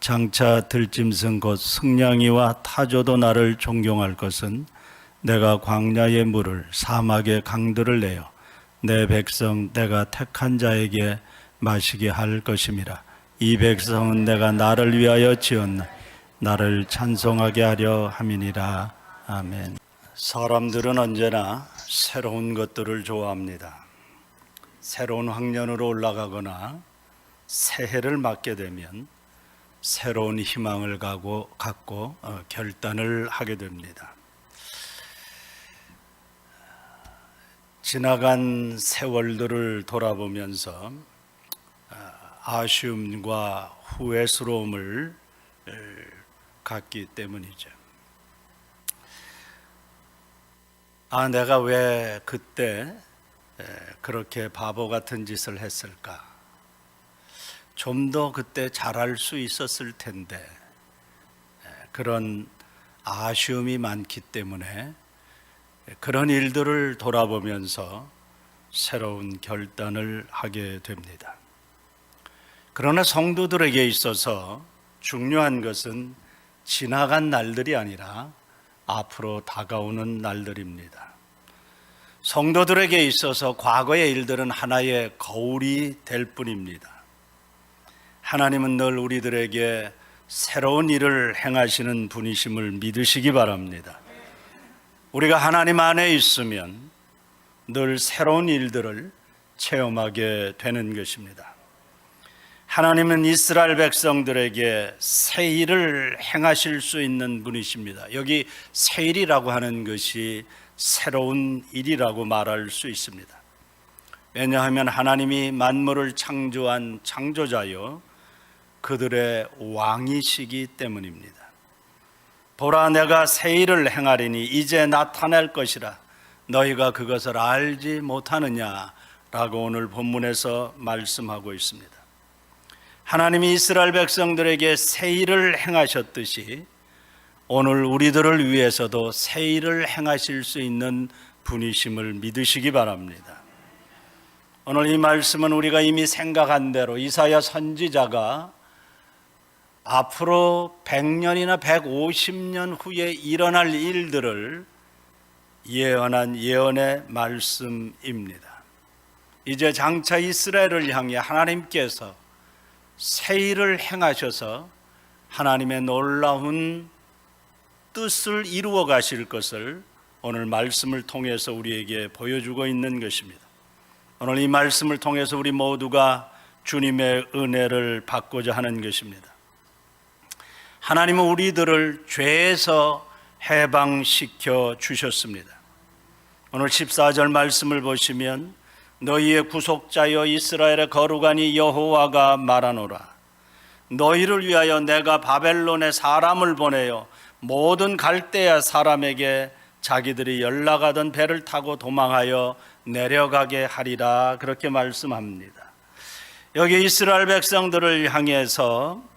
장차 들짐승 곧 승냥이와 타조도 나를 존경할 것은 내가 광야의 물을 사막의 강들을 내어 내 백성 내가 택한 자에게 마시게 할 것임이라. 이 백성은 내가 나를 위하여 지었나 나를 찬송하게 하려 함이니라. 아멘. 사람들은 언제나 새로운 것들을 좋아합니다. 새로운 학년으로 올라가거나 새해를 맞게 되면 새로운 희망을 갖고 결단을 하게 됩니다. 지나간 세월들을 돌아보면서 아쉬움과 후회스러움을 갖기 때문이죠. 내가 왜 그때 그렇게 바보 같은 짓을 했을까? 좀 더 그때 잘할 수 있었을 텐데, 그런 아쉬움이 많기 때문에 그런 일들을 돌아보면서 새로운 결단을 하게 됩니다. 그러나 성도들에게 있어서 중요한 것은 지나간 날들이 아니라 앞으로 다가오는 날들입니다. 성도들에게 있어서 과거의 일들은 하나의 거울이 될 뿐입니다. 하나님은 늘 우리들에게 새로운 일을 행하시는 분이심을 믿으시기 바랍니다. 우리가 하나님 안에 있으면 늘 새로운 일들을 체험하게 되는 것입니다. 하나님은 이스라엘 백성들에게 새 일을 행하실 수 있는 분이십니다. 여기 새 일이라고 하는 것이 새로운 일이라고 말할 수 있습니다. 왜냐하면 하나님이 만물을 창조한 창조자요 그들의 왕이시기 때문입니다. 보라, 내가 새 일을 행하리니 이제 나타날 것이라 너희가 그것을 알지 못하느냐라고 오늘 본문에서 말씀하고 있습니다. 하나님이 이스라엘 백성들에게 새 일을 행하셨듯이 오늘 우리들을 위해서도 새 일을 행하실 수 있는 분이심을 믿으시기 바랍니다. 오늘 이 말씀은 우리가 이미 생각한 대로 이사야 선지자가 앞으로 100년이나 150년 후에 일어날 일들을 예언한 예언의 말씀입니다. 이제 장차 이스라엘을 향해 하나님께서 새 일을 행하셔서 하나님의 놀라운 뜻을 이루어 가실 것을 오늘 말씀을 통해서 우리에게 보여주고 있는 것입니다. 오늘 이 말씀을 통해서 우리 모두가 주님의 은혜를 받고자 하는 것입니다. 하나님은 우리들을 죄에서 해방시켜 주셨습니다. 오늘 14절 말씀을 보시면 너희의 구속자여 이스라엘의 거룩하니 여호와가 말하노라. 너희를 위하여 내가 바벨론에 사람을 보내어 모든 갈대아 사람에게 자기들이 연락하던 배를 타고 도망하여 내려가게 하리라. 그렇게 말씀합니다. 여기 이스라엘 백성들을 향해서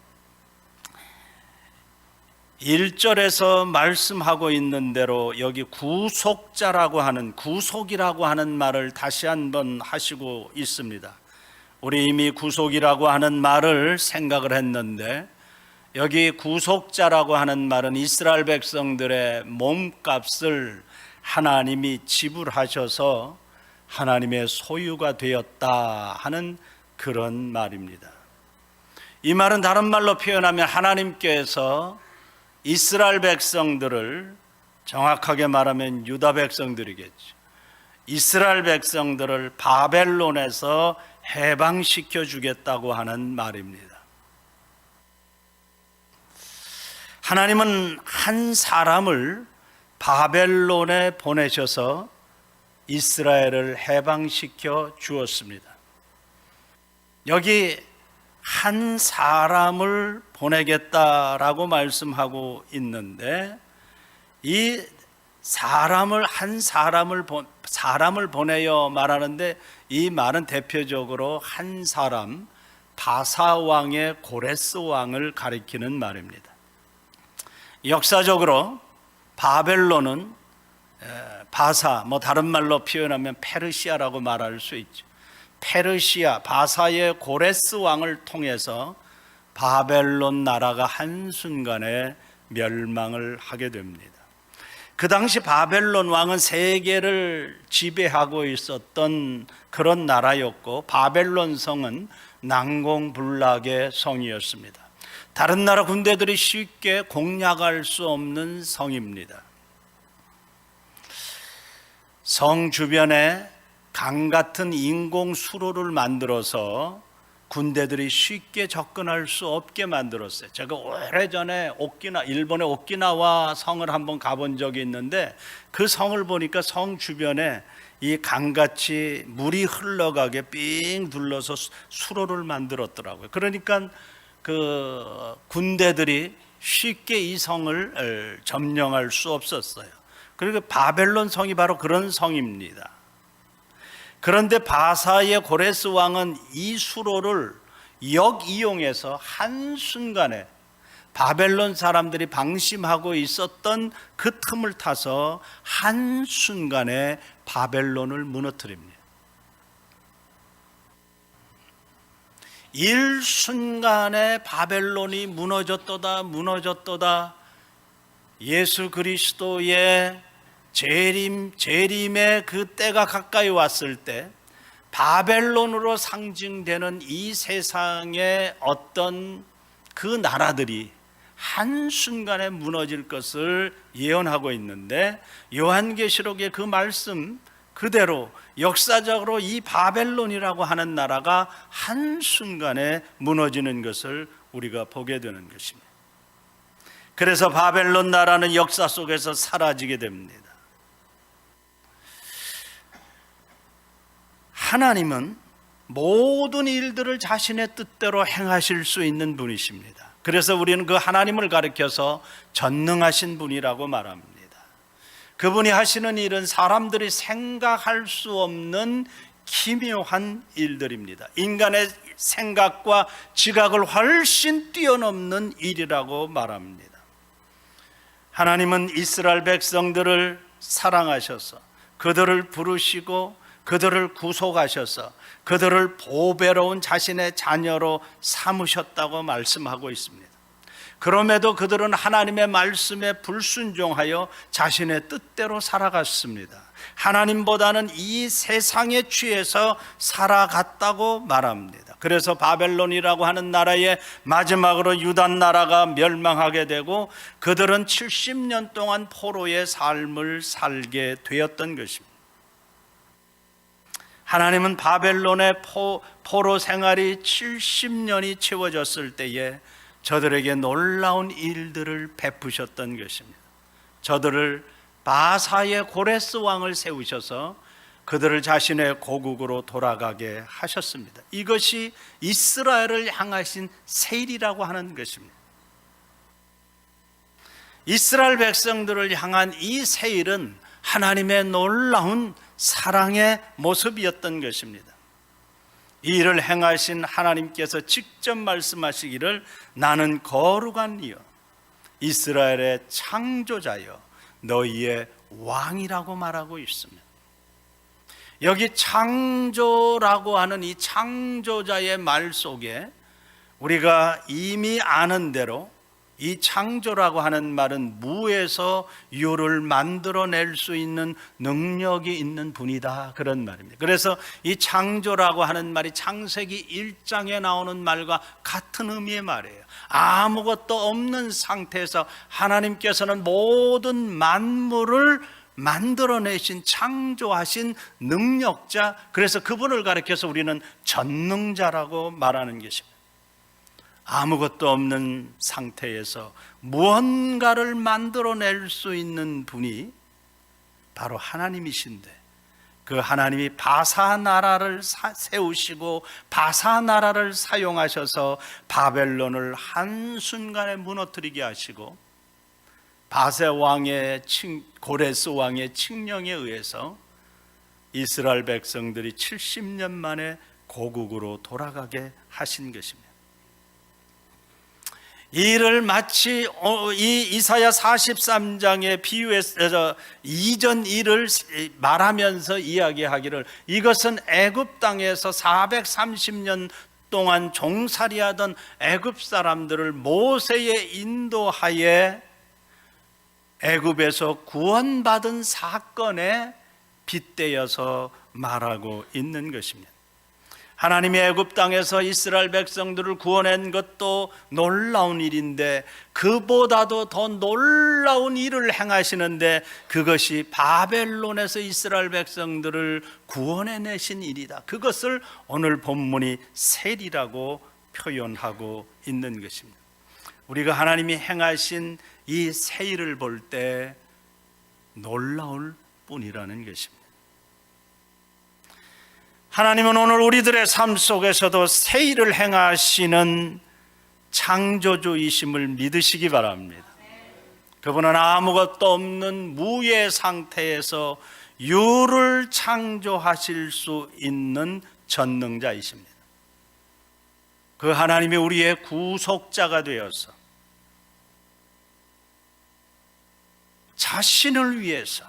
1절에서 말씀하고 있는 대로 여기 구속자라고 하는, 구속이라고 하는 말을 다시 한번 하시고 있습니다. 우리 이미 구속이라고 하는 말을 생각을 했는데 여기 구속자라고 하는 말은 이스라엘 백성들의 몸값을 하나님이 지불하셔서 하나님의 소유가 되었다 하는 그런 말입니다. 이 말은 다른 말로 표현하면 하나님께서 이스라엘 백성들을, 정확하게 말하면 유다 백성들이겠죠, 이스라엘 백성들을 바벨론에서 해방시켜 주겠다고 하는 말입니다. 하나님은 한 사람을 바벨론에 보내셔서 이스라엘을 해방시켜 주었습니다. 여기 한 사람을 보내겠다라고 말씀하고 있는데 이 사람을 보내어 말하는데 이 말은 대표적으로 한 사람, 바사 왕의 고레스 왕을 가리키는 말입니다. 역사적으로 바벨론은 바사, 다른 말로 표현하면 페르시아라고 말할 수 있죠. 페르시아, 바사의 고레스 왕을 통해서 바벨론 나라가 한순간에 멸망을 하게 됩니다. 그 당시 바벨론 왕은 세계를 지배하고 있었던 그런 나라였고, 바벨론 성은 난공불락의 성이었습니다. 다른 나라 군대들이 쉽게 공략할 수 없는 성입니다. 성 주변에 강 같은 인공 수로를 만들어서 군대들이 쉽게 접근할 수 없게 만들었어요. 제가 오래전에 일본의 오키나와 성을 한번 가본 적이 있는데, 그 성을 보니까 성 주변에 이 강같이 물이 흘러가게 삥 둘러서 수로를 만들었더라고요. 그러니까 그 군대들이 쉽게 이 성을 점령할 수 없었어요. 그리고 바벨론 성이 바로 그런 성입니다. 그런데 바사의 고레스 왕은 이 수로를 역이용해서 한순간에 바벨론 사람들이 방심하고 있었던 그 틈을 타서 한순간에 바벨론을 무너뜨립니다. 일순간에 바벨론이 무너졌도다. 예수 그리스도의 재림의 그 때가 가까이 왔을 때 바벨론으로 상징되는 이 세상의 어떤 그 나라들이 한순간에 무너질 것을 예언하고 있는데, 요한계시록의 그 말씀 그대로 역사적으로 이 바벨론이라고 하는 나라가 한순간에 무너지는 것을 우리가 보게 되는 것입니다. 그래서 바벨론 나라는 역사 속에서 사라지게 됩니다. 하나님은 모든 일들을 자신의 뜻대로 행하실 수 있는 분이십니다. 그래서 우리는 그 하나님을 가리켜서 전능하신 분이라고 말합니다. 그분이 하시는 일은 사람들이 생각할 수 없는 기묘한 일들입니다. 인간의 생각과 지각을 훨씬 뛰어넘는 일이라고 말합니다. 하나님은 이스라엘 백성들을 사랑하셔서 그들을 부르시고 그들을 구속하셔서 그들을 보배로운 자신의 자녀로 삼으셨다고 말씀하고 있습니다. 그럼에도 그들은 하나님의 말씀에 불순종하여 자신의 뜻대로 살아갔습니다. 하나님보다는 이 세상에 취해서 살아갔다고 말합니다. 그래서 바벨론이라고 하는 나라의 마지막으로 유다 나라가 멸망하게 되고 그들은 70년 동안 포로의 삶을 살게 되었던 것입니다. 하나님은 바벨론의 포로 생활이 70년이 채워졌을 때에 저들에게 놀라운 일들을 베푸셨던 것입니다. 저들을 바사의 고레스 왕을 세우셔서 그들을 자신의 고국으로 돌아가게 하셨습니다. 이것이 이스라엘을 향하신 세일이라고 하는 것입니다. 이스라엘 백성들을 향한 이 세일은 하나님의 놀라운 사랑의 모습이었던 것입니다. 이 일을 행하신 하나님께서 직접 말씀하시기를 나는 거룩한 이여 이스라엘의 창조자여 너희의 왕이라고 말하고 있습니다. 여기 창조라고 하는 이 창조자의 말 속에 우리가 이미 아는 대로 이 창조라고 하는 말은 무에서 유를 만들어낼 수 있는 능력이 있는 분이다, 그런 말입니다. 그래서 이 창조라고 하는 말이 창세기 1장에 나오는 말과 같은 의미의 말이에요. 아무것도 없는 상태에서 하나님께서는 모든 만물을 만들어내신 창조하신 능력자, 그래서 그분을 가리켜서 우리는 전능자라고 말하는 것입니다. 아무것도 없는 상태에서 무언가를 만들어낼 수 있는 분이 바로 하나님이신데, 그 하나님이 바사 나라를 세우시고 바사 나라를 사용하셔서 바벨론을 한순간에 무너뜨리게 하시고 바세 왕의 고레스 왕의 칙령에 의해서 이스라엘 백성들이 70년 만에 고국으로 돌아가게 하신 것입니다. 이 일을 마치 이 이사야 43장의 비유에서 이전 일을 말하면서 이야기하기를 이것은 애굽 땅에서 430년 동안 종살이하던 애굽 사람들을 모세의 인도하에 애굽에서 구원받은 사건에 빗대어서 말하고 있는 것입니다. 하나님이 애굽 땅에서 이스라엘 백성들을 구원한 것도 놀라운 일인데 그보다도 더 놀라운 일을 행하시는데 그것이 바벨론에서 이스라엘 백성들을 구원해내신 일이다. 그것을 오늘 본문이 세리라고 표현하고 있는 것입니다. 우리가 하나님이 행하신 이 새 일을 볼 때 놀라울 뿐이라는 것입니다. 하나님은 오늘 우리들의 삶 속에서도 새 일을 행하시는 창조주이심을 믿으시기 바랍니다. 그분은 아무것도 없는 무의 상태에서 유를 창조하실 수 있는 전능자이십니다. 그 하나님이 우리의 구속자가 되어서 자신을 위해서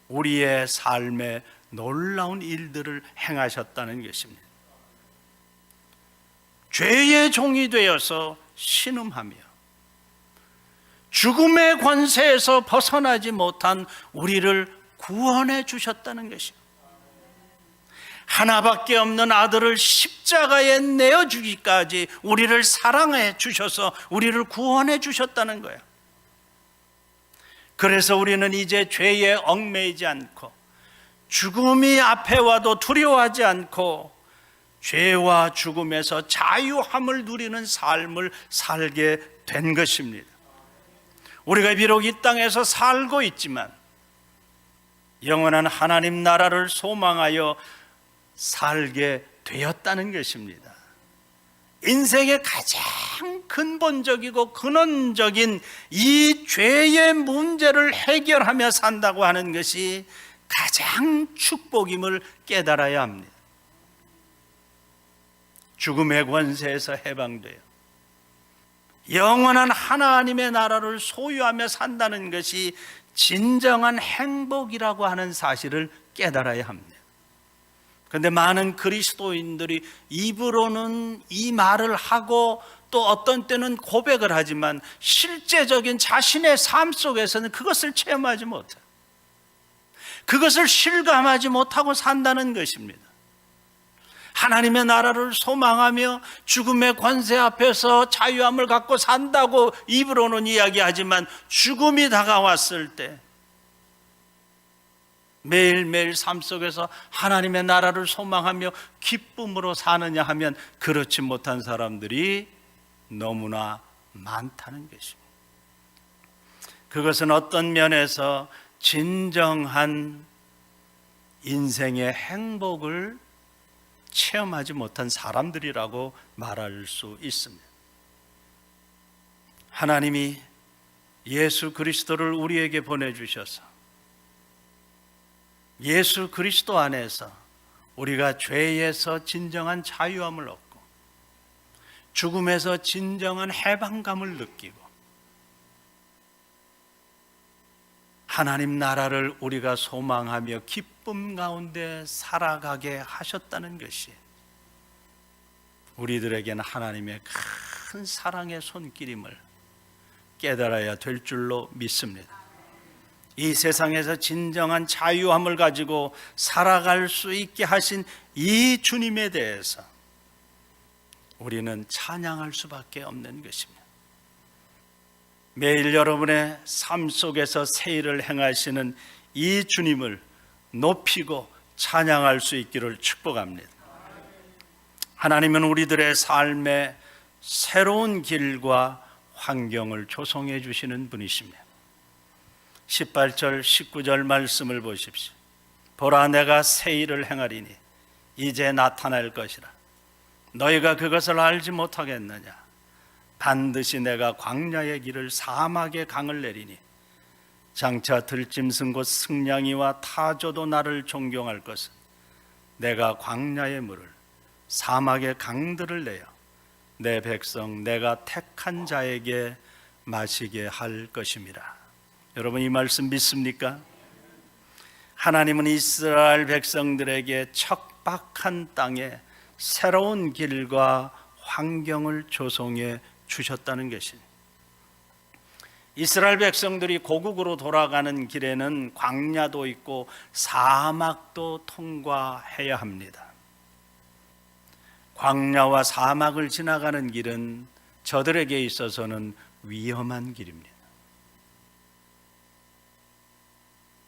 우리의 삶에 놀라운 일들을 행하셨다는 것입니다. 죄의 종이 되어서 신음하며 죽음의 권세에서 벗어나지 못한 우리를 구원해 주셨다는 것입니다. 하나밖에 없는 아들을 십자가에 내어주기까지 우리를 사랑해 주셔서 우리를 구원해 주셨다는 거예요. 그래서 우리는 이제 죄에 얽매이지 않고 죽음이 앞에 와도 두려워하지 않고 죄와 죽음에서 자유함을 누리는 삶을 살게 된 것입니다. 우리가 비록 이 땅에서 살고 있지만 영원한 하나님 나라를 소망하여 살게 되었다는 것입니다. 인생의 가장 근본적이고 근원적인 이 죄의 문제를 해결하며 산다고 하는 것이 가장 축복임을 깨달아야 합니다. 죽음의 권세에서 해방되어 영원한 하나님의 나라를 소유하며 산다는 것이 진정한 행복이라고 하는 사실을 깨달아야 합니다. 그런데 많은 그리스도인들이 입으로는 이 말을 하고 또 어떤 때는 고백을 하지만 실제적인 자신의 삶 속에서는 그것을 체험하지 못해요. 그것을 실감하지 못하고 산다는 것입니다. 하나님의 나라를 소망하며 죽음의 권세 앞에서 자유함을 갖고 산다고 입으로는 이야기하지만 죽음이 다가왔을 때 매일매일 삶 속에서 하나님의 나라를 소망하며 기쁨으로 사느냐 하면 그렇지 못한 사람들이 너무나 많다는 것입니다. 그것은 어떤 면에서 진정한 인생의 행복을 체험하지 못한 사람들이라고 말할 수 있습니다. 하나님이 예수 그리스도를 우리에게 보내주셔서 예수 그리스도 안에서 우리가 죄에서 진정한 자유함을 얻고 죽음에서 진정한 해방감을 느끼고 하나님 나라를 우리가 소망하며 기쁨 가운데 살아가게 하셨다는 것이 우리들에게는 하나님의 큰 사랑의 손길임을 깨달아야 될 줄로 믿습니다. 이 세상에서 진정한 자유함을 가지고 살아갈 수 있게 하신 이 주님에 대해서 우리는 찬양할 수밖에 없는 것입니다. 매일 여러분의 삶 속에서 새 일을 행하시는 이 주님을 높이고 찬양할 수 있기를 축복합니다. 하나님은 우리들의 삶에 새로운 길과 환경을 조성해 주시는 분이십니다. 18절 19절 말씀을 보십시오. 보라, 내가 새 일을 행하리니 이제 나타날 것이라. 너희가 그것을 알지 못하겠느냐? 반드시 내가 광야의 길을 사막의 강을 내리니 장차 들짐승 곧 승냥이와 타조도 나를 존경할 것은 내가 광야의 물을 사막의 강들을 내어 내 백성 내가 택한 자에게 마시게 할 것임이라. 여러분, 이 말씀 믿습니까? 하나님은 이스라엘 백성들에게 척박한 땅에 새로운 길과 환경을 조성해 주셨다는 것입니다. 이스라엘 백성들이 고국으로 돌아가는 길에는 광야도 있고 사막도 통과해야 합니다. 광야와 사막을 지나가는 길은 저들에게 있어서는 위험한 길입니다.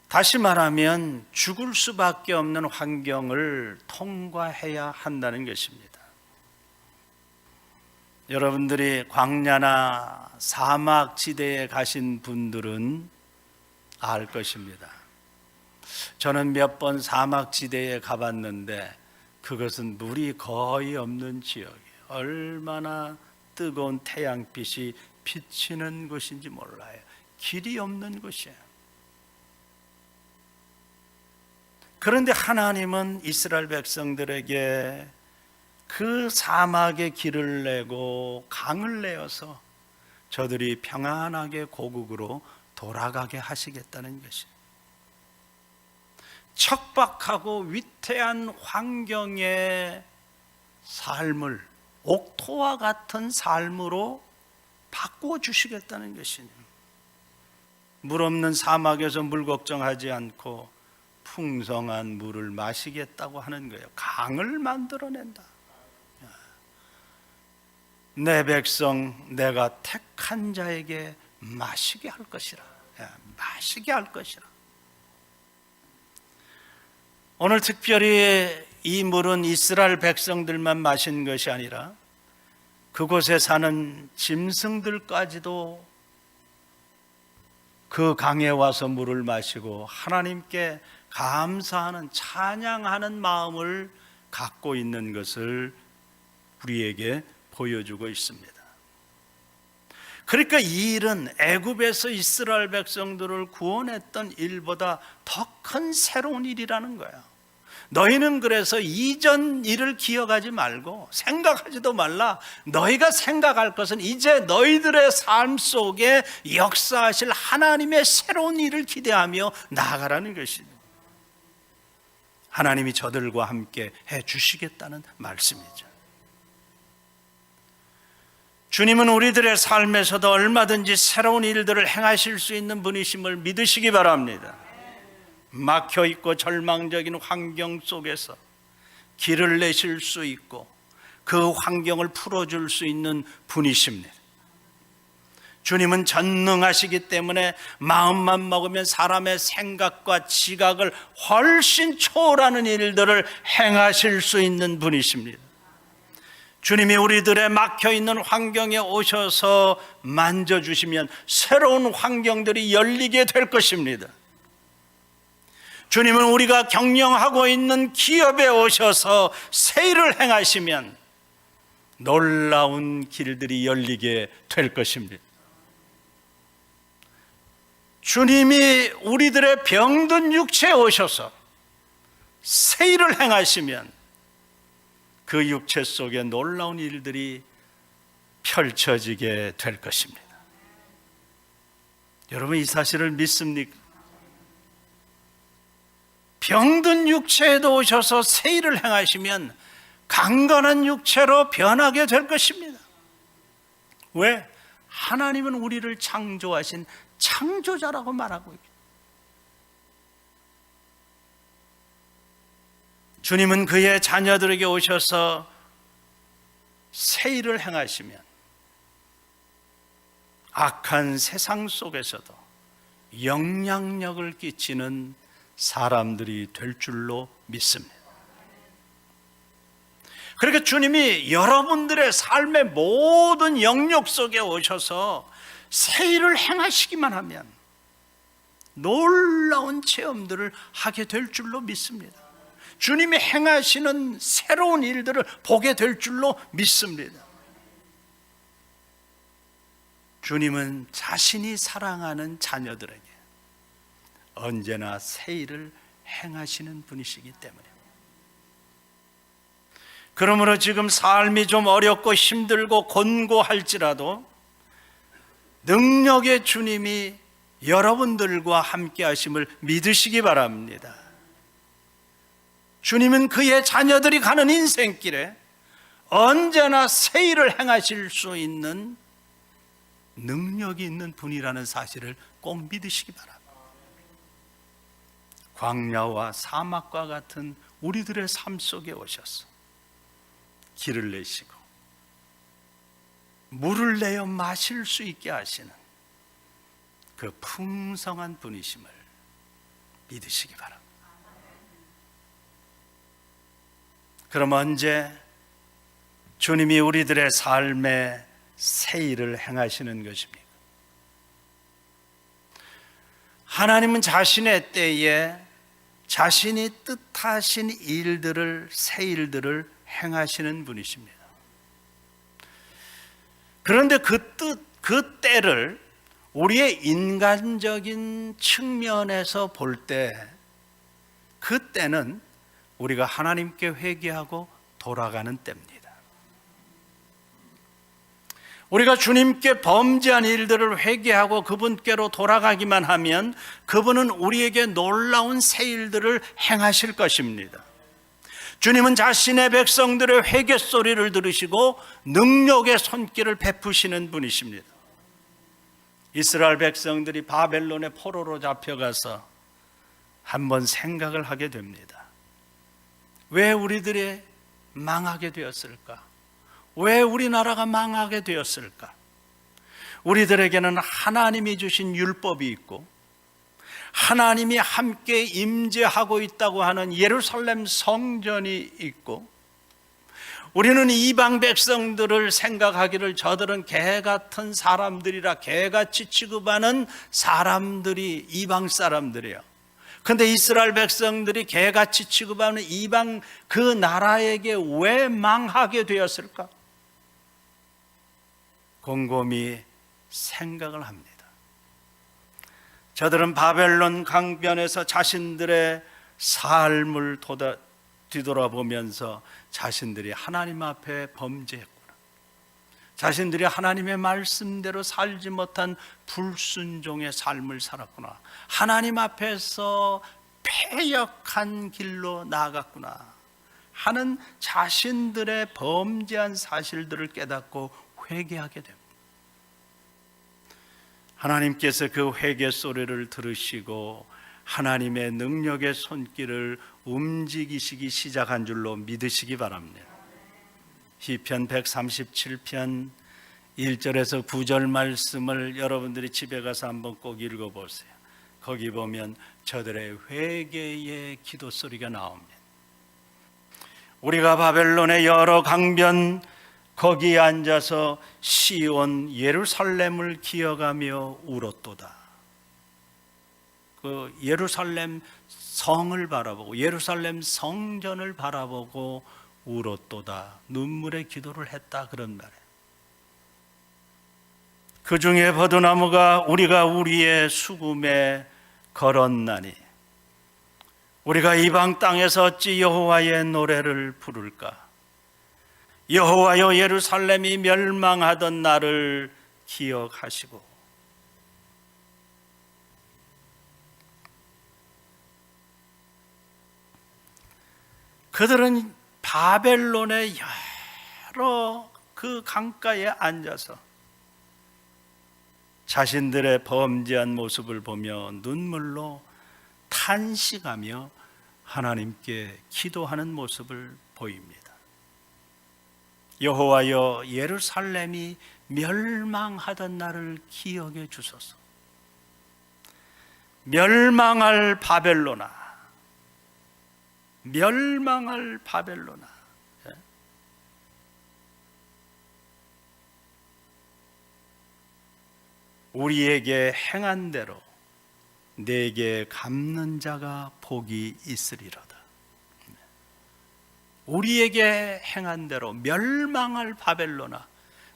다시 말하면 죽을 수밖에 없는 환경을 통과해야 한다는 것입니다. 여러분들이 광야나 사막 지대에 가신 분들은 알 것입니다. 저는 몇 번 사막 지대에 가봤는데 그것은 물이 거의 없는 지역이에요. 얼마나 뜨거운 태양빛이 비치는 곳인지 몰라요. 길이 없는 곳이에요. 그런데 하나님은 이스라엘 백성들에게 그 사막에 길을 내고 강을 내어서 저들이 평안하게 고국으로 돌아가게 하시겠다는 것이에요. 척박하고 위태한 환경의 삶을 옥토와 같은 삶으로 바꾸어 주시겠다는 것이에요. 물 없는 사막에서 물 걱정하지 않고 풍성한 물을 마시겠다고 하는 거예요. 강을 만들어낸다. 내 백성 내가 택한 자에게 마시게 할 것이라. 마시게 할 것이라. 오늘 특별히 이 물은 이스라엘 백성들만 마신 것이 아니라 그곳에 사는 짐승들까지도 그 강에 와서 물을 마시고 하나님께 감사하는, 찬양하는 마음을 갖고 있는 것을 우리에게 보여주고 있습니다. 그러니까 이 일은 애굽에서 이스라엘 백성들을 구원했던 일보다 더 큰 새로운 일이라는 거예요. 너희는 그래서 이전 일을 기억하지 말고 생각하지도 말라. 너희가 생각할 것은 이제 너희들의 삶 속에 역사하실 하나님의 새로운 일을 기대하며 나아가라는 것입니다. 하나님이 저들과 함께 해 주시겠다는 말씀이죠. 주님은 우리들의 삶에서도 얼마든지 새로운 일들을 행하실 수 있는 분이심을 믿으시기 바랍니다. 막혀있고 절망적인 환경 속에서 길을 내실 수 있고 그 환경을 풀어줄 수 있는 분이십니다. 주님은 전능하시기 때문에 마음만 먹으면 사람의 생각과 지각을 훨씬 초월하는 일들을 행하실 수 있는 분이십니다. 주님이 우리들의 막혀있는 환경에 오셔서 만져주시면 새로운 환경들이 열리게 될 것입니다. 주님은 우리가 경영하고 있는 기업에 오셔서 새 일을 행하시면 놀라운 길들이 열리게 될 것입니다. 주님이 우리들의 병든 육체에 오셔서 새 일을 행하시면 그 육체 속에 놀라운 일들이 펼쳐지게 될 것입니다. 여러분, 이 사실을 믿습니까? 병든 육체에도 오셔서 새 일을 행하시면 강건한 육체로 변하게 될 것입니다. 왜? 하나님은 우리를 창조하신 창조자라고 말하고 있습니다. 주님은 그의 자녀들에게 오셔서 새 일을 행하시면 악한 세상 속에서도 영향력을 끼치는 사람들이 될 줄로 믿습니다. 그러니까 주님이 여러분들의 삶의 모든 영역 속에 오셔서 새 일을 행하시기만 하면 놀라운 체험들을 하게 될 줄로 믿습니다. 주님이 행하시는 새로운 일들을 보게 될 줄로 믿습니다. 주님은 자신이 사랑하는 자녀들에게 언제나 새 일을 행하시는 분이시기 때문에, 그러므로 지금 삶이 좀 어렵고 힘들고 곤고할지라도 능력의 주님이 여러분들과 함께 하심을 믿으시기 바랍니다. 주님은 그의 자녀들이 가는 인생길에 언제나 새 일을 행하실 수 있는 능력이 있는 분이라는 사실을 꼭 믿으시기 바랍니다. 광야와 사막과 같은 우리들의 삶 속에 오셔서 길을 내시고 물을 내어 마실 수 있게 하시는 그 풍성한 분이심을 믿으시기 바랍니다. 그럼 언제 주님이 우리들의 삶에 새 일을 행하시는 것입니까? 하나님은 자신의 때에 자신이 뜻하신 일들을, 새 일들을 행하시는 분이십니다. 그런데 그 때를 우리의 인간적인 측면에서 볼 때, 그 때는 우리가 하나님께 회개하고 돌아가는 때입니다. 우리가 주님께 범죄한 일들을 회개하고 그분께로 돌아가기만 하면 그분은 우리에게 놀라운 새 일들을 행하실 것입니다. 주님은 자신의 백성들의 회개 소리를 들으시고 능력의 손길을 베푸시는 분이십니다. 이스라엘 백성들이 바벨론의 포로로 잡혀가서 한번 생각을 하게 됩니다. 왜 우리들이 망하게 되었을까? 왜 우리나라가 망하게 되었을까? 우리들에게는 하나님이 주신 율법이 있고 하나님이 함께 임재하고 있다고 하는 예루살렘 성전이 있고, 우리는 이방 백성들을 생각하기를 저들은 개 같은 사람들이라 개같이 취급하는 사람들이 이방 사람들이에요. 그런데 이스라엘 백성들이 개같이 취급하는 이방 그 나라에게 왜 망하게 되었을까? 곰곰이 생각을 합니다. 저들은 바벨론 강변에서 자신들의 삶을 뒤돌아보면서 자신들이 하나님 앞에 범죄했구나, 자신들이 하나님의 말씀대로 살지 못한 불순종의 삶을 살았구나, 하나님 앞에서 패역한 길로 나아갔구나 하는 자신들의 범죄한 사실들을 깨닫고 회개하게 됩니다. 하나님께서 그 회개 소리를 들으시고 하나님의 능력의 손길을 움직이시기 시작한 줄로 믿으시기 바랍니다. 시편 137편 1절에서 9절 말씀을 여러분들이 집에 가서 한번 꼭 읽어보세요. 거기 보면 저들의 회개의 기도 소리가 나옵니다. 우리가 바벨론의 여러 강변 거기에 앉아서 시온 예루살렘을 기어가며 울었도다. 그 예루살렘 성을 바라보고 예루살렘 성전을 바라보고 울었도다. 눈물의 기도를 했다, 그런 말이에요. 그 중에 버드나무가 우리가 우리의 수금에 걸었나니 우리가 이방 땅에서 어찌 여호와의 노래를 부를까? 여호와여, 예루살렘이 멸망하던 날을 기억하시고 그들은 바벨론의 여러 그 강가에 앉아서 자신들의 범죄한 모습을 보며 눈물로 탄식하며 하나님께 기도하는 모습을 보입니다. 여호와여, 예루살렘이 멸망하던 날을 기억해 주소서. 멸망할 바벨론아, 멸망할 바벨론아. 우리에게 행한 대로 내게 갚는 자가 복이 있으리로다. 우리에게 행한 대로, 멸망할 바벨론아,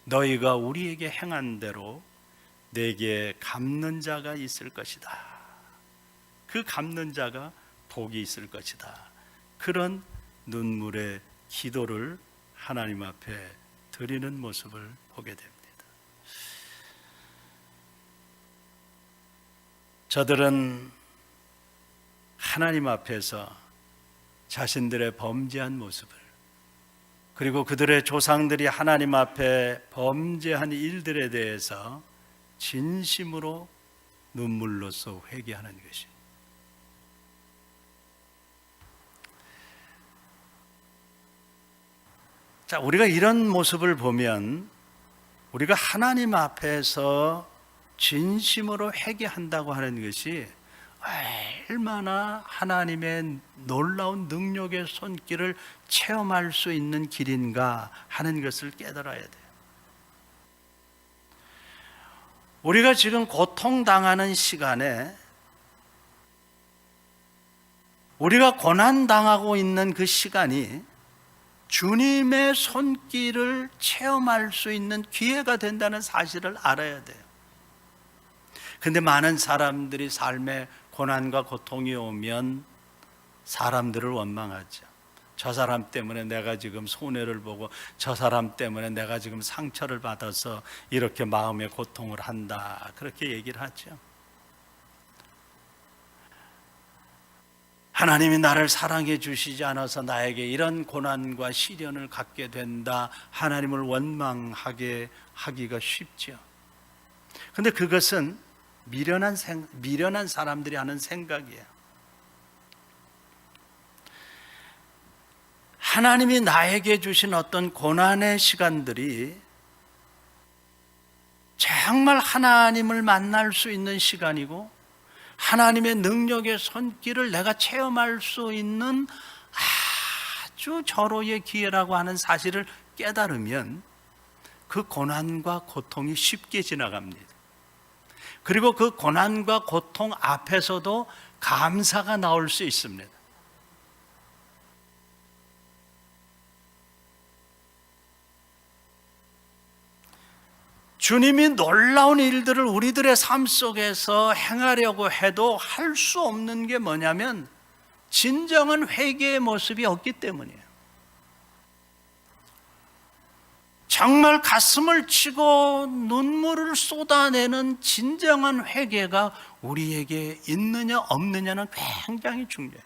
너희가 우리에게 행한 대로 내게 갚는 자가 있을 것이다. 그 갚는 자가 복이 있을 것이다. 그런 눈물의 기도를 하나님 앞에 드리는 모습을 보게 됩니다. 저들은 하나님 앞에서 자신들의 범죄한 모습을, 그리고 그들의 조상들이 하나님 앞에 범죄한 일들에 대해서 진심으로 눈물로써 회개하는 것이. 자, 우리가 이런 모습을 보면 우리가 하나님 앞에서 진심으로 회개한다고 하는 것이 얼마나 하나님의 놀라운 능력의 손길을 체험할 수 있는 길인가 하는 것을 깨달아야 돼요. 우리가 지금 고통당하는 시간에 우리가 고난당하고 있는 그 시간이 주님의 손길을 체험할 수 있는 기회가 된다는 사실을 알아야 돼요. 근데 많은 사람들이 삶에 고난과 고통이 오면 사람들을 원망하죠. 저 사람 때문에 내가 지금 손해를 보고 저 사람 때문에 내가 지금 상처를 받아서 이렇게 마음의 고통을 한다, 그렇게 얘기를 하죠. 하나님이 나를 사랑해 주시지 않아서 나에게 이런 고난과 시련을 갖게 된다, 하나님을 원망하게 하기가 쉽죠. 그런데 그것은 미련한 사람들이 하는 생각이에요. 하나님이 나에게 주신 어떤 고난의 시간들이 정말 하나님을 만날 수 있는 시간이고 하나님의 능력의 손길을 내가 체험할 수 있는 아주 절호의 기회라고 하는 사실을 깨달으면 그 고난과 고통이 쉽게 지나갑니다. 그리고 그 고난과 고통 앞에서도 감사가 나올 수 있습니다. 주님이 놀라운 일들을 우리들의 삶 속에서 행하려고 해도 할 수 없는 게 뭐냐면 진정한 회개의 모습이 없기 때문이에요. 정말 가슴을 치고 눈물을 쏟아내는 진정한 회개가 우리에게 있느냐 없느냐는 굉장히 중요해요.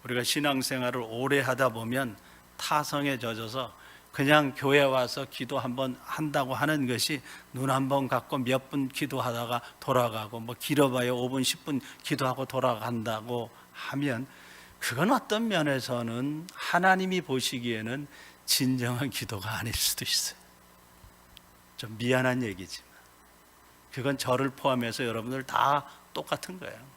우리가 신앙생활을 오래 하다 보면 타성에 젖어서 그냥 교회 와서 기도 한번 한다고 하는 것이 눈 한 번 감고 몇 분 기도하다가 돌아가고 뭐 길어봐야 5분 10분 기도하고 돌아간다고 하면 그건 어떤 면에서는 하나님이 보시기에는 진정한 기도가 아닐 수도 있어요. 좀 미안한 얘기지만 그건 저를 포함해서 여러분들 다 똑같은 거예요.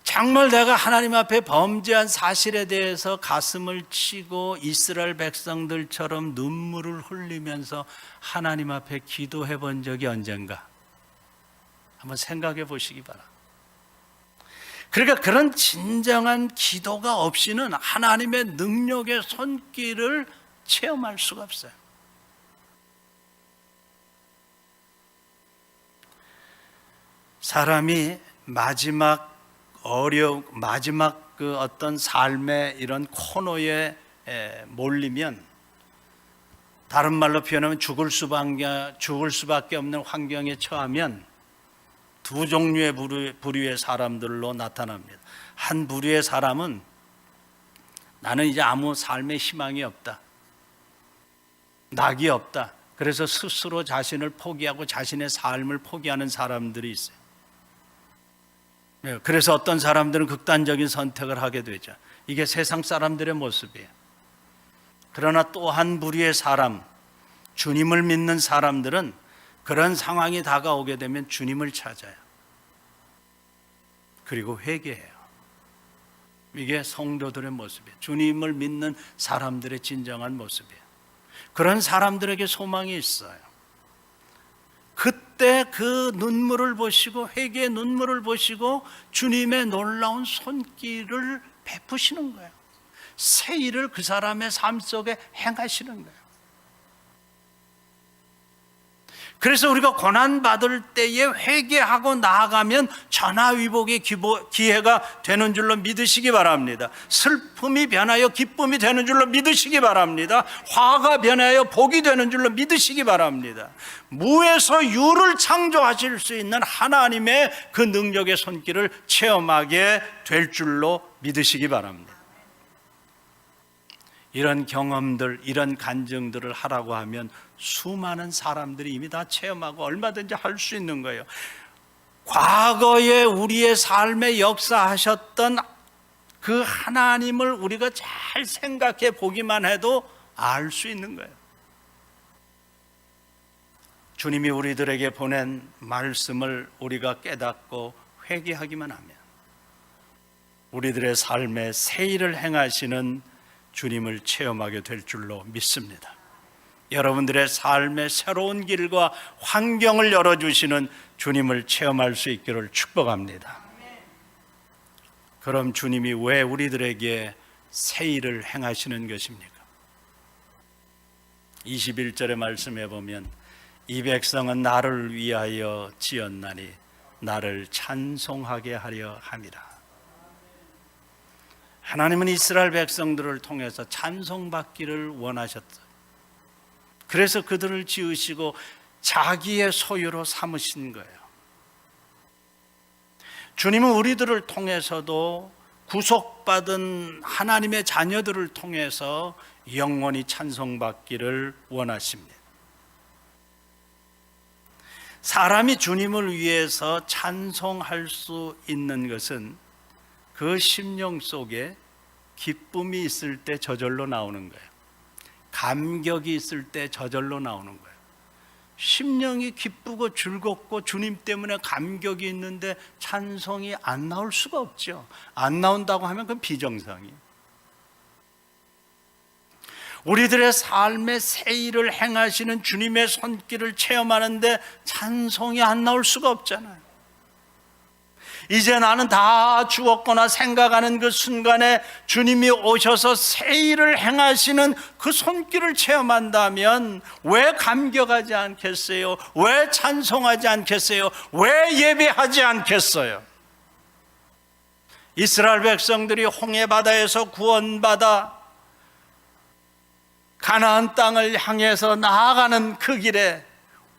정말 내가 하나님 앞에 범죄한 사실에 대해서 가슴을 치고 이스라엘 백성들처럼 눈물을 흘리면서 하나님 앞에 기도해 본 적이 언젠가 한번 생각해 보시기 바랍니다. 그러니까 그런 진정한 기도가 없이는 하나님의 능력의 손길을 체험할 수가 없어요. 사람이 마지막 그 어떤 삶의 이런 코너에 몰리면, 다른 말로 표현하면 죽을 수밖에 없는 환경에 처하면 두 종류의 부류의 사람들로 나타납니다. 한 부류의 사람은 나는 이제 아무 삶의 희망이 없다, 낙이 없다, 그래서 스스로 자신을 포기하고 자신의 삶을 포기하는 사람들이 있어요. 그래서 어떤 사람들은 극단적인 선택을 하게 되죠. 이게 세상 사람들의 모습이에요. 그러나 또 한 부류의 사람, 주님을 믿는 사람들은 그런 상황이 다가오게 되면 주님을 찾아요. 그리고 회개해요. 이게 성도들의 모습이에요. 주님을 믿는 사람들의 진정한 모습이에요. 그런 사람들에게 소망이 있어요. 그때 그 눈물을 보시고, 회개의 눈물을 보시고 주님의 놀라운 손길을 베푸시는 거예요. 새 일을 그 사람의 삶 속에 행하시는 거예요. 그래서 우리가 고난받을 때에 회개하고 나아가면 전화위복의 기회가 되는 줄로 믿으시기 바랍니다. 슬픔이 변하여 기쁨이 되는 줄로 믿으시기 바랍니다. 화가 변하여 복이 되는 줄로 믿으시기 바랍니다. 무에서 유를 창조하실 수 있는 하나님의 그 능력의 손길을 체험하게 될 줄로 믿으시기 바랍니다. 이런 경험들, 이런 간증들을 하라고 하면 수많은 사람들이 이미 다 체험하고 얼마든지 할 수 있는 거예요. 과거에 우리의 삶에 역사하셨던 그 하나님을 우리가 잘 생각해 보기만 해도 알 수 있는 거예요. 주님이 우리들에게 보낸 말씀을 우리가 깨닫고 회개하기만 하면 우리들의 삶에 새 일을 행하시는 주님을 체험하게 될 줄로 믿습니다. 여러분들의 삶의 새로운 길과 환경을 열어주시는 주님을 체험할 수 있기를 축복합니다. 그럼 주님이 왜 우리들에게 새 일을 행하시는 것입니까? 21절의 말씀에 보면 이 백성은 나를 위하여 지었나니 나를 찬송하게 하려 함이라. 하나님은 이스라엘 백성들을 통해서 찬송받기를 원하셨어요. 그래서 그들을 지으시고 자기의 소유로 삼으신 거예요. 주님은 우리들을 통해서도 구속받은 하나님의 자녀들을 통해서 영원히 찬송받기를 원하십니다. 사람이 주님을 위해서 찬송할 수 있는 것은 그 심령 속에 기쁨이 있을 때 저절로 나오는 거예요. 감격이 있을 때 저절로 나오는 거예요. 심령이 기쁘고 즐겁고 주님 때문에 감격이 있는데 찬송이 안 나올 수가 없죠. 안 나온다고 하면 그건 비정상이에요. 우리들의 삶의 새 일을 행하시는 주님의 손길을 체험하는데 찬송이 안 나올 수가 없잖아요. 이제 나는 다 죽었거나 생각하는 그 순간에 주님이 오셔서 새 일을 행하시는 그 손길을 체험한다면 왜 감격하지 않겠어요? 왜 찬송하지 않겠어요? 왜 예배하지 않겠어요? 이스라엘 백성들이 홍해바다에서 구원받아 가나안 땅을 향해서 나아가는 그 길에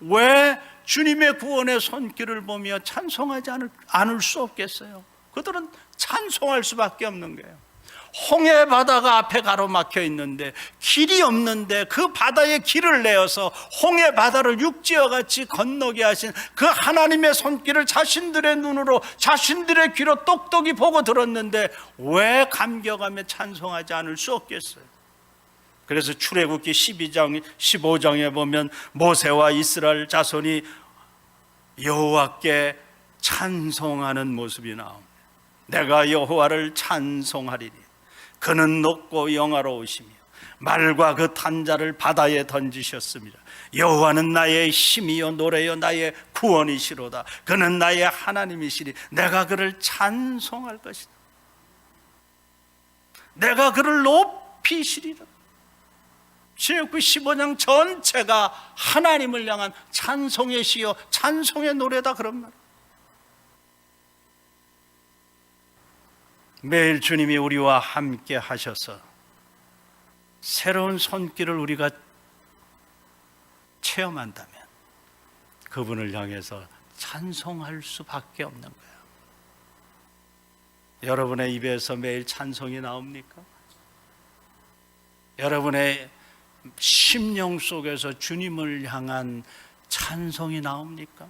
왜 주님의 구원의 손길을 보며 찬송하지 않을 수 없겠어요? 그들은 찬송할 수밖에 없는 거예요. 홍해 바다가 앞에 가로막혀 있는데 길이 없는데 그 바다에 길을 내어서 홍해 바다를 육지와 같이 건너게 하신 그 하나님의 손길을 자신들의 눈으로 자신들의 귀로 똑똑히 보고 들었는데 왜 감격하며 찬송하지 않을 수 없겠어요? 그래서 출애굽기 12장, 15장에 보면 모세와 이스라엘 자손이 여호와께 찬송하는 모습이 나옵니다. 내가 여호와를 찬송하리니 그는 높고 영화로우시며 말과 그 탄자를 바다에 던지셨습니다. 여호와는 나의 힘이요 노래요 나의 구원이시로다. 그는 나의 하나님이시니 내가 그를 찬송할 것이다. 내가 그를 높이시리라. 출애굽기 15장 전체가 하나님을 향한 찬송의 시요 찬송의 노래다 그런 말. 매일 주님이 우리와 함께 하셔서 새로운 손길을 우리가 체험한다면 그분을 향해서 찬송할 수밖에 없는 거예요. 여러분의 입에서 매일 찬송이 나옵니까? 여러분의 심령 속에서 주님을 향한 찬송이 나옵니까?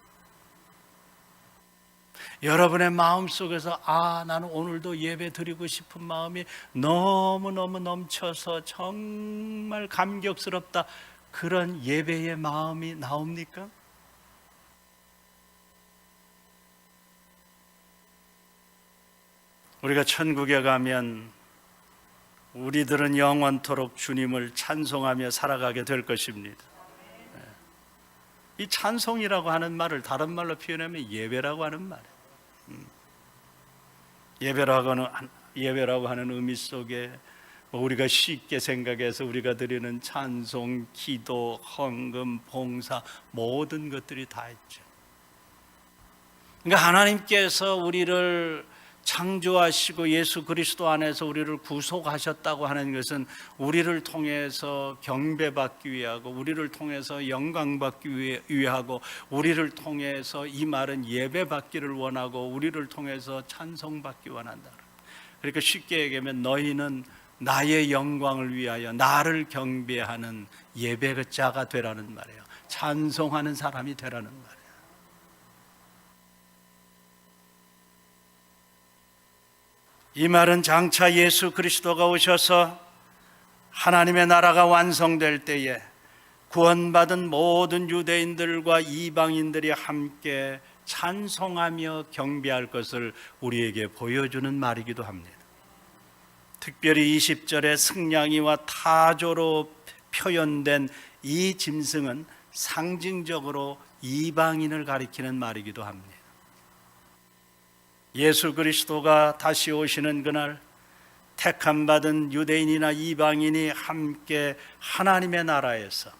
여러분의 마음 속에서 나는 오늘도 예배 드리고 싶은 마음이 너무너무 넘쳐서 정말 감격스럽다, 그런 예배의 마음이 나옵니까? 우리가 천국에 가면 우리들은 영원토록 주님을 찬송하며 살아가게 될 것입니다. 이 찬송이라고 하는 말을 다른 말로 표현하면 예배라고 하는 말이에요. 예배라고 하는 의미 속에 우리가 쉽게 생각해서 우리가 드리는 찬송, 기도, 헌금, 봉사 모든 것들이 다 있죠. 그러니까 하나님께서 우리를 창조하시고 예수 그리스도 안에서 우리를 구속하셨다고 하는 것은 우리를 통해서 경배받기 위하고 우리를 통해서 영광받기 위하고 우리를 통해서 이 말은 예배받기를 원하고 우리를 통해서 찬송받기 원한다. 그러니까 쉽게 얘기하면 너희는 나의 영광을 위하여 나를 경배하는 예배자가 되라는 말이에요. 찬송하는 사람이 되라는 말이에요. 이 말은 장차 예수 그리스도가 오셔서 하나님의 나라가 완성될 때에 구원받은 모든 유대인들과 이방인들이 함께 찬송하며 경배할 것을 우리에게 보여주는 말이기도 합니다. 특별히 20절의 승냥이와 타조로 표현된 이 짐승은 상징적으로 이방인을 가리키는 말이기도 합니다. 예수 그리스도가 다시 오시는 그날 택함 받은 유대인이나 이방인이 함께 하나님의 나라에서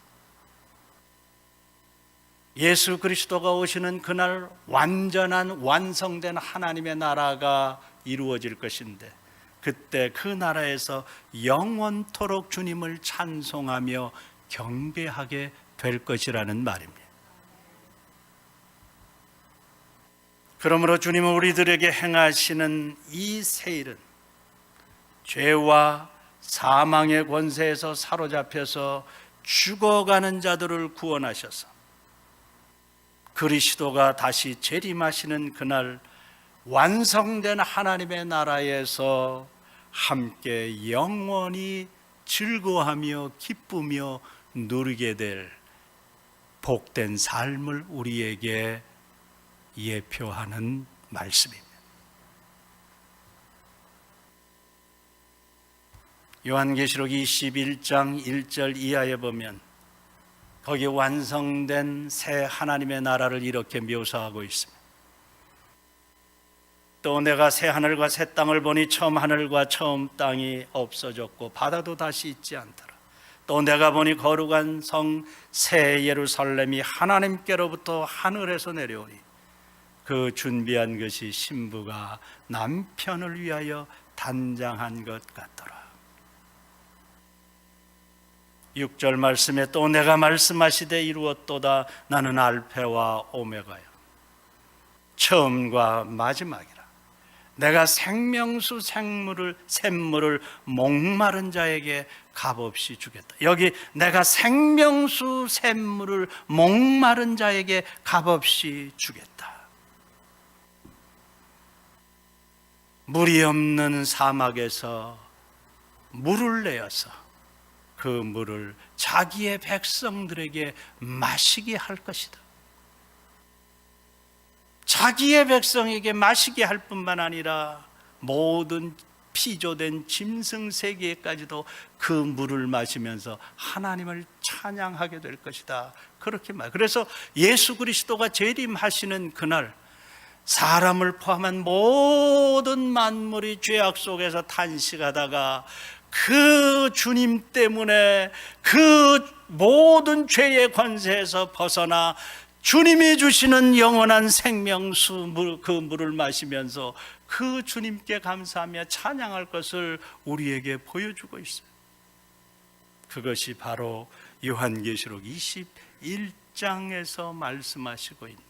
예수 그리스도가 오시는 그날 완전한 완성된 하나님의 나라가 이루어질 것인데, 그때 그 나라에서 영원토록 주님을 찬송하며 경배하게 될 것이라는 말입니다. 그러므로 주님은 우리들에게 행하시는 이 세일은 죄와 사망의 권세에서 사로잡혀서 죽어가는 자들을 구원하셔서 그리스도가 다시 재림하시는 그날 완성된 하나님의 나라에서 함께 영원히 즐거워하며 기쁘며 누리게 될 복된 삶을 우리에게 예표하는 말씀입니다. 요한계시록 21장 1절 이하에 보면 거기 완성된 새 하나님의 나라를 이렇게 묘사하고 있습니다. 또 내가 새 하늘과 새 땅을 보니 처음 하늘과 처음 땅이 없어졌고 바다도 다시 있지 않더라. 또 내가 보니 거룩한 성 새 예루살렘이 하나님께로부터 하늘에서 내려오니 그 준비한 것이 신부가 남편을 위하여 단장한 것 같더라. 6절 말씀에 또 내가 말씀하시되 이루었도다. 나는 알페와 오메가요 처음과 마지막이라. 내가 생명수 샘물을 목마른 자에게 값없이 주겠다. 여기 내가 생명수 샘물을 목마른 자에게 값없이 주겠다. 물이 없는 사막에서 물을 내어서 그 물을 자기의 백성들에게 마시게 할 것이다. 자기의 백성에게 마시게 할 뿐만 아니라 모든 피조된 짐승 세계까지도 그 물을 마시면서 하나님을 찬양하게 될 것이다. 그렇게 말. 그래서 예수 그리스도가 재림하시는 그날 사람을 포함한 모든 만물이 죄악 속에서 탄식하다가 그 주님 때문에 그 모든 죄의 권세에서 벗어나 주님이 주시는 영원한 생명수 그 물을 마시면서 그 주님께 감사하며 찬양할 것을 우리에게 보여주고 있어요. 그것이 바로 요한계시록 21장에서 말씀하시고 있는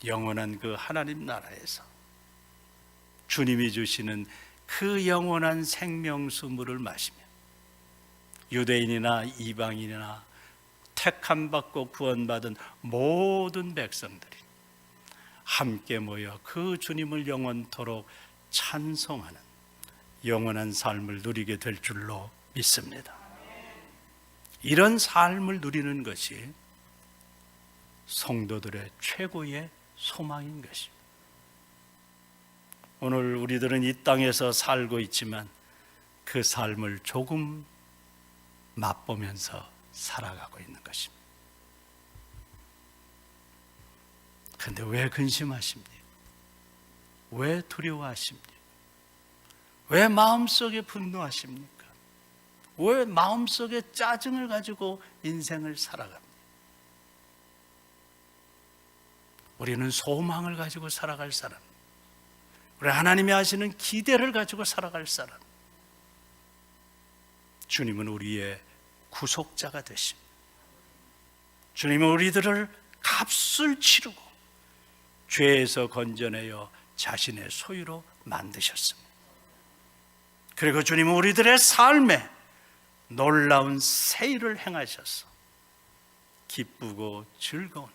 영원한 그 하나님 나라에서 주님이 주시는 그 영원한 생명수 물을 마시며 유대인이나 이방인이나 택함 받고 구원받은 모든 백성들이 함께 모여 그 주님을 영원토록 찬송하는 영원한 삶을 누리게 될 줄로 믿습니다. 이런 삶을 누리는 것이 성도들의 최고의 소망인 것입니다. 오늘 우리들은 이 땅에서 살고 있지만 그 삶을 조금 맛보면서 살아가고 있는 것입니다. 그런데 왜 근심하십니까? 왜 두려워하십니까? 왜 마음속에 분노하십니까? 왜 마음속에 짜증을 가지고 인생을 살아갑니까? 우리는 소망을 가지고 살아갈 사람, 우리 하나님이 하시는 기대를 가지고 살아갈 사람, 주님은 우리의 구속자가 되십니다. 주님은 우리들을 값을 치르고 죄에서 건져내어 자신의 소유로 만드셨습니다. 그리고 주님은 우리들의 삶에 놀라운 새 일을 행하셔서 기쁘고 즐거운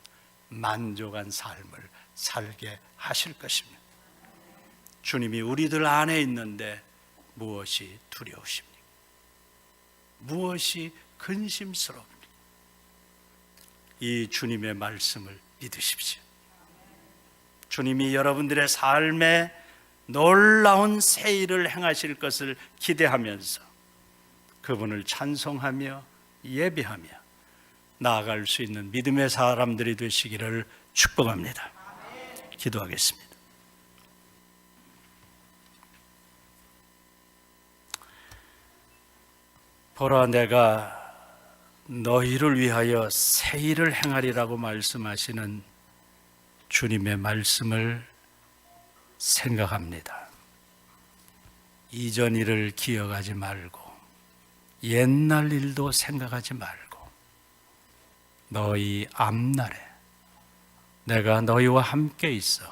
만족한 삶을 살게 하실 것입니다. 주님이 우리들 안에 있는데 무엇이 두려우십니까? 무엇이 근심스러웁니까? 이 주님의 말씀을 믿으십시오. 주님이 여러분들의 삶에 놀라운 새 일을 행하실 것을 기대하면서 그분을 찬송하며 예배하며 나아갈 수 있는 믿음의 사람들이 되시기를 축복합니다. 기도하겠습니다. 보라, 내가 너희를 위하여 새 일을 행하리라고 말씀하시는 주님의 말씀을 생각합니다. 이전 일을 기억하지 말고 옛날 일도 생각하지 말고 너희 앞날에 내가 너희와 함께 있어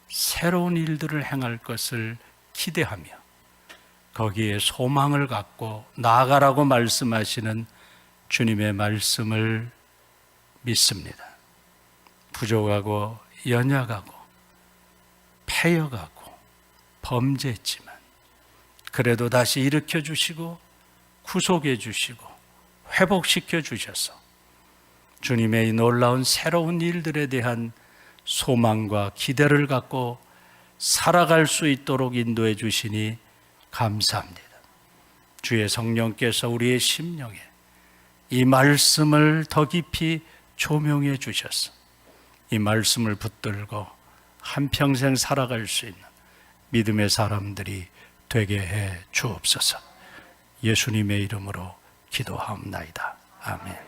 새로운 일들을 행할 것을 기대하며 거기에 소망을 갖고 나아가라고 말씀하시는 주님의 말씀을 믿습니다. 부족하고 연약하고 패여가고 범죄했지만 그래도 다시 일으켜 주시고 구속해 주시고 회복시켜 주셔서 주님의 이 놀라운 새로운 일들에 대한 소망과 기대를 갖고 살아갈 수 있도록 인도해 주시니 감사합니다. 주의 성령께서 우리의 심령에 이 말씀을 더 깊이 조명해 주셔서 이 말씀을 붙들고 한평생 살아갈 수 있는 믿음의 사람들이 되게 해 주옵소서. 예수님의 이름으로 기도하옵나이다. 아멘.